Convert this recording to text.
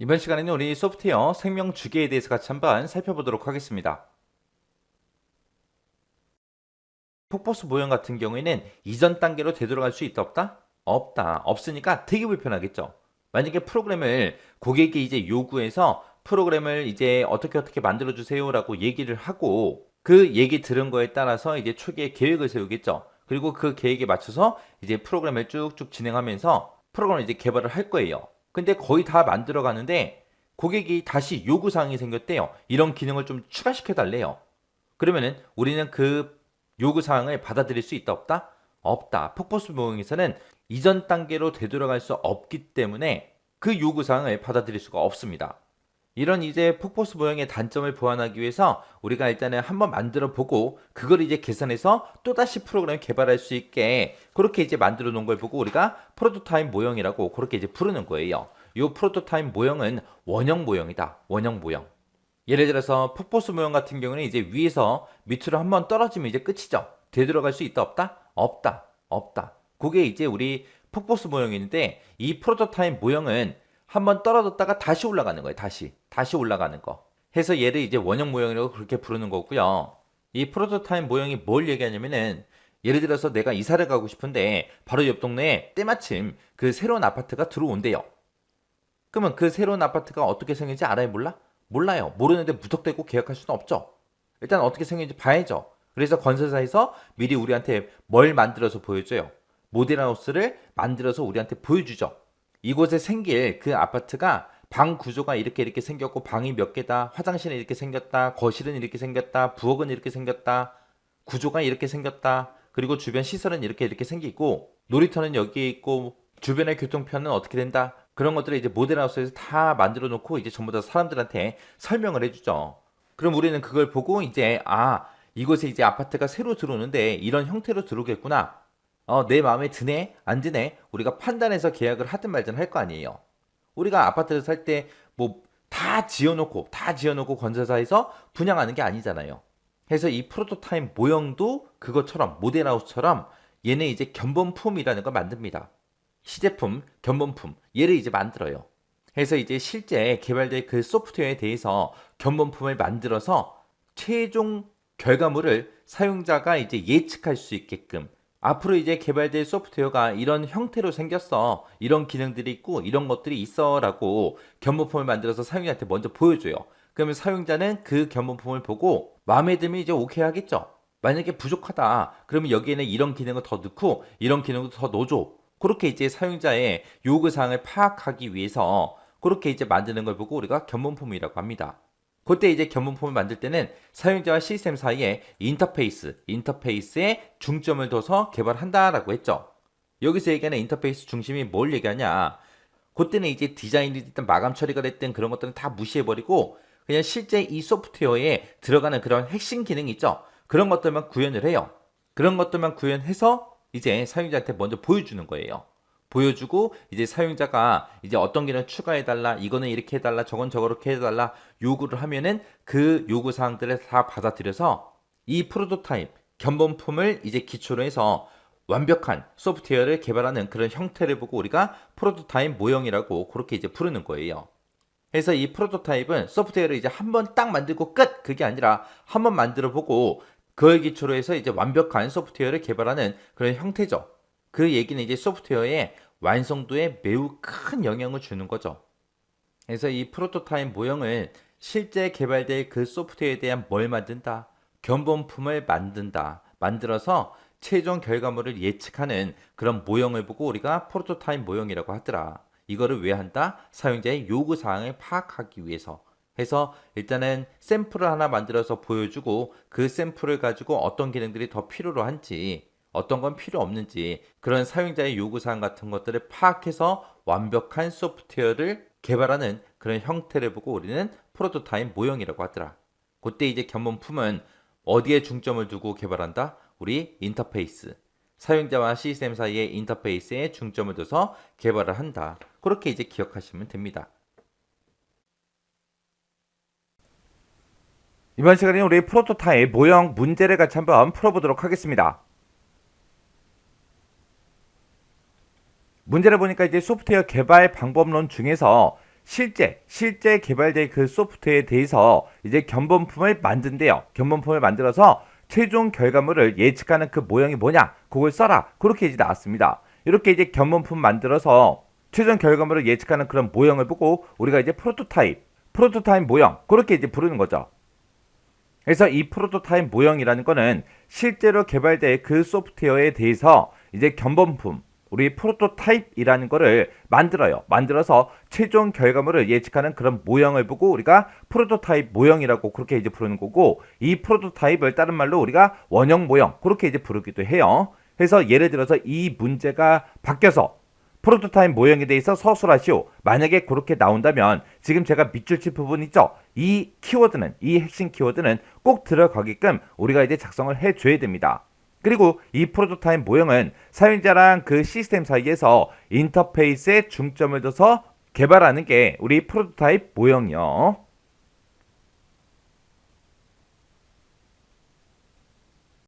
이번 시간에는 우리 소프트웨어 생명 주기에 대해서 같이 한번 살펴보도록 하겠습니다. 폭포수 모형 같은 경우에는 이전 단계로 되돌아갈 수 있다 없다? 없다. 없으니까 되게 불편하겠죠. 만약에 프로그램을 고객이 이제 요구해서 프로그램을 이제 어떻게 만들어 주세요라고 얘기를 하고 그 얘기 들은 거에 따라서 이제 초기에 계획을 세우겠죠. 그리고 그 계획에 맞춰서 이제 프로그램을 쭉쭉 진행하면서 프로그램을 이제 개발을 할 거예요. 근데 거의 다 만들어 가는데 고객이 다시 요구 사항이 생겼대요. 이런 기능을 좀 추가시켜 달래요. 그러면은 우리는 그 요구 사항을 받아들일 수 있다 없다? 없다. 폭포수 모형에서는 이전 단계로 되돌아갈 수 없기 때문에 그 요구 사항을 받아들일 수가 없습니다. 이런 이제 폭포수 모형의 단점을 보완하기 위해서 우리가 일단은 한번 만들어 보고 그걸 이제 계산해서 또다시 프로그램을 개발할 수 있게 그렇게 이제 만들어 놓은 걸 보고 우리가 프로토타입 모형이라고 그렇게 이제 부르는 거예요. 이 프로토타입 모형은 원형 모형이다. 원형 모형. 예를 들어서 폭포수 모형 같은 경우는 이제 위에서 밑으로 한번 떨어지면 이제 끝이죠. 되돌아갈 수 있다 없다? 없다. 없다. 그게 이제 우리 폭포수 모형인데 이 프로토타입 모형은 한번 떨어졌다가 다시 올라가는 거예요. 다시 올라가는 거. 해서 얘를 이제 원형 모형이라고 그렇게 부르는 거고요. 이 프로토타입 모형이 뭘 얘기하냐면은 예를 들어서 내가 이사를 가고 싶은데 바로 옆 동네에 때마침 그 새로운 아파트가 들어온대요. 그러면 그 새로운 아파트가 어떻게 생긴지 알아요? 몰라? 몰라요. 모르는데 무턱대고 계약할 수는 없죠. 일단 어떻게 생긴지 봐야죠. 그래서 건설사에서 미리 우리한테 뭘 만들어서 보여줘요. 모델하우스를 만들어서 우리한테 보여주죠. 이곳에 생길 그 아파트가 방 구조가 이렇게 생겼고 방이 몇 개다, 화장실은 이렇게 생겼다, 거실은 이렇게 생겼다, 부엌은 이렇게 생겼다, 구조가 이렇게 생겼다, 그리고 주변 시설은 이렇게 생기고 놀이터는 여기에 있고 주변의 교통편은 어떻게 된다. 그런 것들을 이제 모델하우스에서 다 만들어 놓고 이제 전부 다 사람들한테 설명을 해주죠. 그럼 우리는 그걸 보고 이제 이곳에 이제 아파트가 새로 들어오는데 이런 형태로 들어오겠구나. 내 마음에 드네 안 드네 우리가 판단해서 계약을 하든 말든 할 거 아니에요. 우리가 아파트를 살 때 뭐 다 지어놓고 건설사에서 분양하는 게 아니잖아요. 그래서 이 프로토타입 모형도 그것처럼 모델하우스처럼 얘네 이제 견본품이라는 걸 만듭니다. 시제품, 견본품 얘를 이제 만들어요. 그래서 이제 실제 개발된 그 소프트웨어에 대해서 견본품을 만들어서 최종 결과물을 사용자가 이제 예측할 수 있게끔 앞으로 이제 개발될 소프트웨어가 이런 형태로 생겼어. 이런 기능들이 있고 이런 것들이 있어라고 견본품을 만들어서 사용자한테 먼저 보여줘요. 그러면 사용자는 그 견본품을 보고 마음에 들면 이제 오케이 하겠죠. 만약에 부족하다. 그러면 여기에는 이런 기능을 더 넣고 이런 기능도 더 넣어줘. 그렇게 이제 사용자의 요구사항을 파악하기 위해서 그렇게 이제 만드는 걸 보고 우리가 견본품이라고 합니다. 그때 이제 견본품을 만들 때는 사용자와 시스템 사이에 인터페이스에 중점을 둬서 개발한다라고 했죠. 여기서 얘기하는 인터페이스 중심이 뭘 얘기하냐? 그때는 이제 디자인이 됐든 마감 처리가 됐든 그런 것들은 다 무시해버리고 그냥 실제 이 소프트웨어에 들어가는 그런 핵심 기능 있죠. 그런 것들만 구현을 해요. 그런 것들만 구현해서 이제 사용자한테 먼저 보여주는 거예요. 보여주고 이제 사용자가 이제 어떤 기능 추가해달라, 이거는 이렇게 해달라, 저건 저렇게 해달라 요구를 하면은 그 요구 사항들을 다 받아들여서 이 프로토타입 견본품을 이제 기초로 해서 완벽한 소프트웨어를 개발하는 그런 형태를 보고 우리가 프로토타입 모형이라고 그렇게 이제 부르는 거예요. 그래서 이 프로토타입은 소프트웨어를 이제 한번 딱 만들고 끝! 그게 아니라 한번 만들어 보고 그걸 기초로 해서 이제 완벽한 소프트웨어를 개발하는 그런 형태죠. 그 얘기는 이제 소프트웨어의 완성도에 매우 큰 영향을 주는 거죠. 그래서 이 프로토타입 모형을 실제 개발될 그 소프트웨어에 대한 뭘 만든다? 견본품을 만든다. 만들어서 최종 결과물을 예측하는 그런 모형을 보고 우리가 프로토타입 모형이라고 하더라. 이거를 왜 한다? 사용자의 요구 사항을 파악하기 위해서. 해서 일단은 샘플을 하나 만들어서 보여주고 그 샘플을 가지고 어떤 기능들이 더 필요로 한지 어떤 건 필요 없는지 그런 사용자의 요구사항 같은 것들을 파악해서 완벽한 소프트웨어를 개발하는 그런 형태를 보고 우리는 프로토타입 모형이라고 하더라. 그때 이제 견본품은 어디에 중점을 두고 개발한다? 우리 인터페이스. 사용자와 시스템 사이의 인터페이스에 중점을 둬서 개발을 한다. 그렇게 이제 기억하시면 됩니다. 이번 시간에 우리 프로토타입 모형 문제를 같이 한번 풀어보도록 하겠습니다. 문제를 보니까 이제 소프트웨어 개발 방법론 중에서 실제 개발될 그 소프트웨어에 대해서 이제 견본품을 만든대요. 견본품을 만들어서 최종 결과물을 예측하는 그 모형이 뭐냐? 그걸 써라. 그렇게 이제 나왔습니다. 이렇게 이제 견본품 만들어서 최종 결과물을 예측하는 그런 모형을 보고 우리가 이제 프로토타입 모형 그렇게 이제 부르는 거죠. 그래서 이 프로토타입 모형이라는 거는 실제로 개발될 그 소프트웨어에 대해서 이제 견본품 우리 프로토타입이라는 거를 만들어요. 만들어서 최종 결과물을 예측하는 그런 모형을 보고 우리가 프로토타입 모형이라고 그렇게 이제 부르는 거고, 이 프로토타입을 다른 말로 우리가 원형 모형 그렇게 이제 부르기도 해요. 그래서 예를 들어서 이 문제가 바뀌어서 프로토타입 모형에 대해서 서술하시오. 만약에 그렇게 나온다면 지금 제가 밑줄 칠 부분 있죠? 이 키워드는, 이 핵심 키워드는 꼭 들어가게끔 우리가 이제 작성을 해줘야 됩니다. 그리고 이 프로토타입 모형은 사용자랑 그 시스템 사이에서 인터페이스에 중점을 둬서 개발하는 게 우리 프로토타입 모형이요.